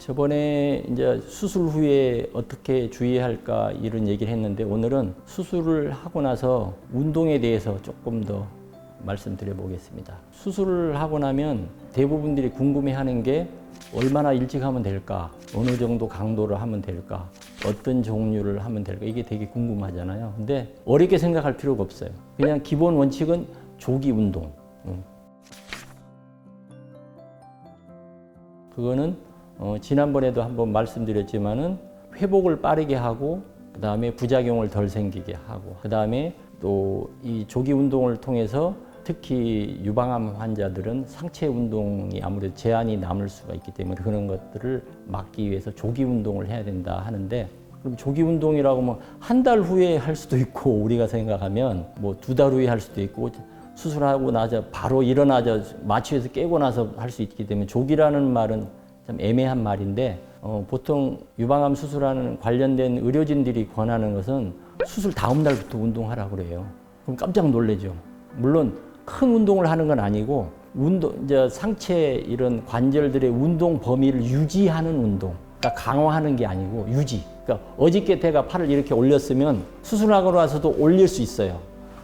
저번에 이제 수술 후에 어떻게 주의할까 이런 얘기를 했는데 오늘은 수술을 하고 나서 운동에 대해서 조금 더 말씀드려 보겠습니다. 수술을 하고 나면 대부분들이 궁금해하는 게 얼마나 일찍 하면 될까? 어느 정도 강도를 하면 될까? 어떤 종류를 하면 될까? 이게 되게 궁금하잖아요. 근데 어렵게 생각할 필요가 없어요. 그냥 기본 원칙은 조기 운동. 그거는 지난번에도 한번 말씀드렸지만은 회복을 빠르게 하고 그 다음에 부작용을 덜 생기게 하고 그 다음에 또 이 조기 운동을 통해서 특히 유방암 환자들은 상체 운동이 아무래도 제한이 남을 수가 있기 때문에 그런 것들을 막기 위해서 조기 운동을 해야 된다 하는데 그럼 조기 운동이라고 뭐 한 달 후에 할 수도 있고 우리가 생각하면 뭐 2달 후에 할 수도 있고 수술하고 나서 바로 일어나서 마취해서 깨고 나서 할 수 있기 때문에 조기라는 말은 참 애매한 말인데 보통 유방암 수술하는 관련된 의료진들이 권하는 것은 수술 다음 날부터 운동하라고 그래요. 그럼 깜짝 놀라죠. 물론 큰 운동을 하는 건 아니고 이제 상체 이런 관절들의 운동 범위를 유지하는 운동. 그러니까 강화하는 게 아니고 유지. 그러니까 어저께 내가 팔을 이렇게 올렸으면 수술하고 나서도 올릴 수 있어요.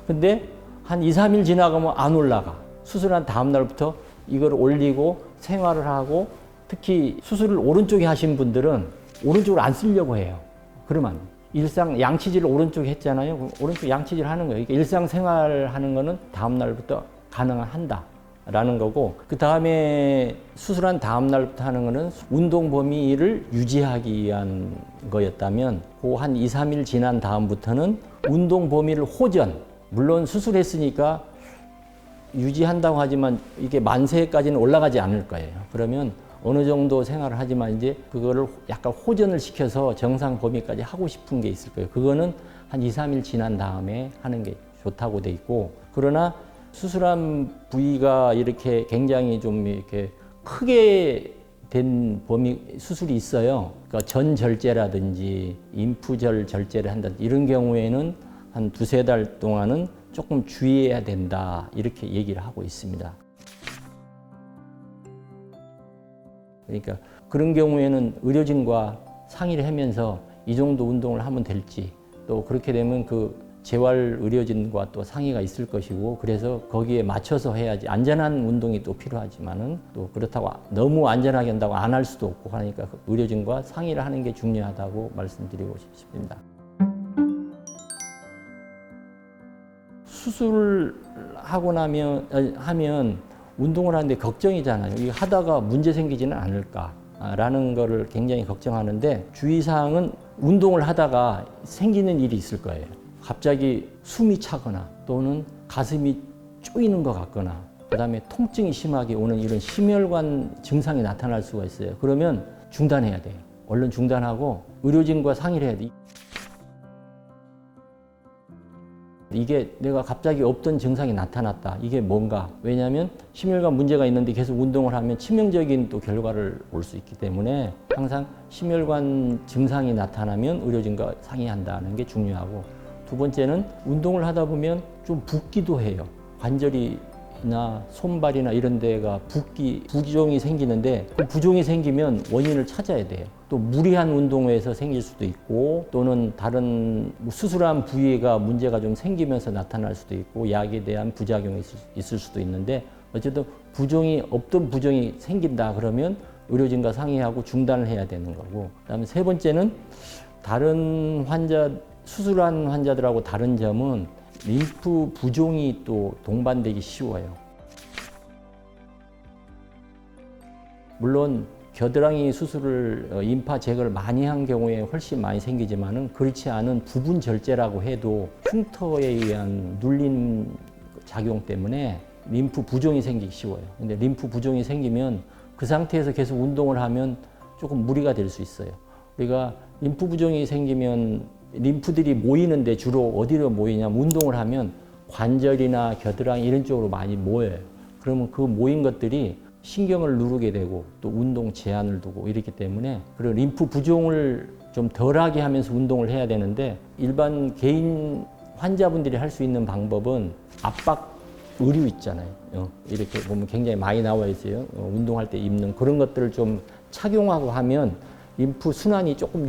근데 한 2, 3일 지나가면 안 올라가. 수술한 다음 날부터 이걸 올리고 생활을 하고 특히 수술을 오른쪽에 하신 분들은 오른쪽을 안 쓰려고 해요. 그러면 일상 양치질을 오른쪽에 했잖아요. 그럼 오른쪽 양치질 하는 거예요. 그러니까 일상생활 하는 거는 다음 날부터 가능한다. 라는 거고 그 다음에 수술한 다음 날부터 하는 거는 운동 범위를 유지하기 위한 거였다면 그 한 2, 3일 지난 다음부터는 운동 범위를 호전 물론 수술했으니까 유지한다고 하지만 이게 만세까지는 올라가지 않을 거예요. 그러면 어느 정도 생활을 하지만 이제 그거를 약간 호전을 시켜서 정상 범위까지 하고 싶은 게 있을 거예요. 그거는 한 2, 3일 지난 다음에 하는 게 좋다고 돼 있고 그러나 수술한 부위가 이렇게 굉장히 좀 이렇게 크게 된 범위 수술이 있어요. 그러니까 전절제라든지 인프절 절제를 한다든지 이런 경우에는 한 2, 3달 동안은 조금 주의해야 된다 이렇게 얘기를 하고 있습니다. 그러니까 그런 경우에는 의료진과 상의를 하면서 이 정도 운동을 하면 될지 또 그렇게 되면 그 재활 의료진과 또 상의가 있을 것이고 그래서 거기에 맞춰서 해야지 안전한 운동이 또 필요하지만은 또 그렇다고 너무 안전하게 한다고 안 할 수도 없고 하니까 의료진과 상의를 하는 게 중요하다고 말씀드리고 싶습니다. 수술을 하고 하면 운동을 하는데 걱정이잖아요. 이거 하다가 문제 생기지는 않을까라는 거를 굉장히 걱정하는데 주의사항은 운동을 하다가 생기는 일이 있을 거예요. 갑자기 숨이 차거나 또는 가슴이 쪼이는 것 같거나 그다음에 통증이 심하게 오는 이런 심혈관 증상이 나타날 수가 있어요. 그러면 중단해야 돼요. 얼른 중단하고 의료진과 상의를 해야 돼요. 이게 내가 갑자기 없던 증상이 나타났다. 이게 뭔가? 왜냐하면 심혈관 문제가 있는데 계속 운동을 하면 치명적인 또 결과를 올 수 있기 때문에 항상 심혈관 증상이 나타나면 의료진과 상의한다는 게 중요하고 두 번째는 운동을 하다 보면 좀 붓기도 해요. 관절이나 손발이나 이런 데가 부종이 생기는데 그 부종이 생기면 원인을 찾아야 돼요. 또 무리한 운동에서 생길 수도 있고 또는 다른 수술한 부위가 문제가 좀 생기면서 나타날 수도 있고 약에 대한 부작용이 있을 수도 있는데 어쨌든 없던 부종이 생긴다 그러면 의료진과 상의하고 중단을 해야 되는 거고 그다음에 세 번째는 다른 수술한 환자들하고 다른 점은 림프 부종이 또 동반되기 쉬워요. 물론 겨드랑이 수술을 임파 제거를 많이 한 경우에 훨씬 많이 생기지만은 그렇지 않은 부분 절제라고 해도 흉터에 의한 눌림 작용 때문에 림프 부종이 생기기 쉬워요. 근데 림프 부종이 생기면 그 상태에서 계속 운동을 하면 조금 무리가 될 수 있어요. 우리가 림프 부종이 생기면 림프들이 모이는데 주로 어디로 모이냐면 운동을 하면 관절이나 겨드랑이 이런 쪽으로 많이 모여요. 그러면 그 모인 것들이 신경을 누르게 되고 또 운동 제한을 두고 이렇기 때문에 그리고 림프 부종을 좀 덜하게 하면서 운동을 해야 되는데 일반 개인 환자분들이 할 수 있는 방법은 압박 의류 있잖아요. 이렇게 보면 굉장히 많이 나와 있어요. 운동할 때 입는 그런 것들을 좀 착용하고 하면 림프 순환이 조금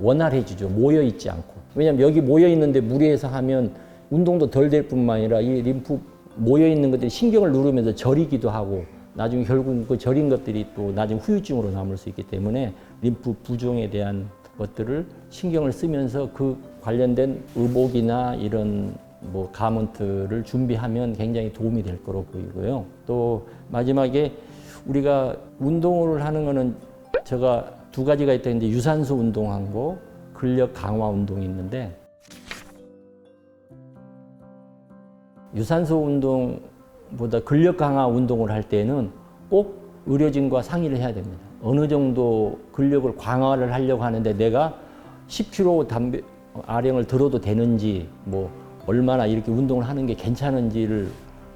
원활해지죠. 모여 있지 않고. 왜냐하면 여기 모여 있는데 무리해서 하면 운동도 덜 될 뿐만 아니라 이 림프 모여 있는 것들이 신경을 누르면서 저리기도 하고 나중에 결국 그 저린 것들이 또 나중에 후유증으로 남을 수 있기 때문에 림프 부종에 대한 것들을 신경을 쓰면서 그 관련된 의복이나 이런 뭐 가먼트를 준비하면 굉장히 도움이 될 거로 보이고요. 또 마지막에 우리가 운동을 하는 거는 제가 두 가지가 있다는데 유산소 운동하고 근력 강화 운동이 있는데 유산소 운동보다 근력 강화 운동을 할 때는 꼭 의료진과 상의를 해야 됩니다. 어느 정도 근력을 강화를 하려고 하는데 내가 10kg 아령을 들어도 되는지 뭐 얼마나 이렇게 운동을 하는 게 괜찮은지를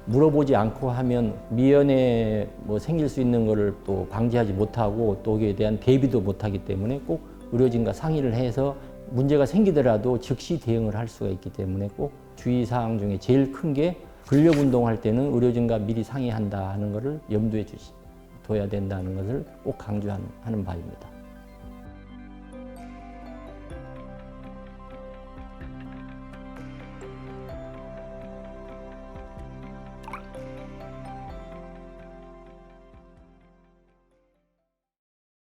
물어보지 않고 하면 미연에 뭐 생길 수 있는 거를 또 방지하지 못하고 또 거기에 대한 대비도 못하기 때문에 꼭 의료진과 상의를 해서 문제가 생기더라도 즉시 대응을 할 수가 있기 때문에 꼭 주의사항 중에 제일 큰 게 근력 운동할 때는 의료진과 미리 상의한다 하는 것을 염두에 둬야 된다는 것을 꼭 강조하는 바입니다.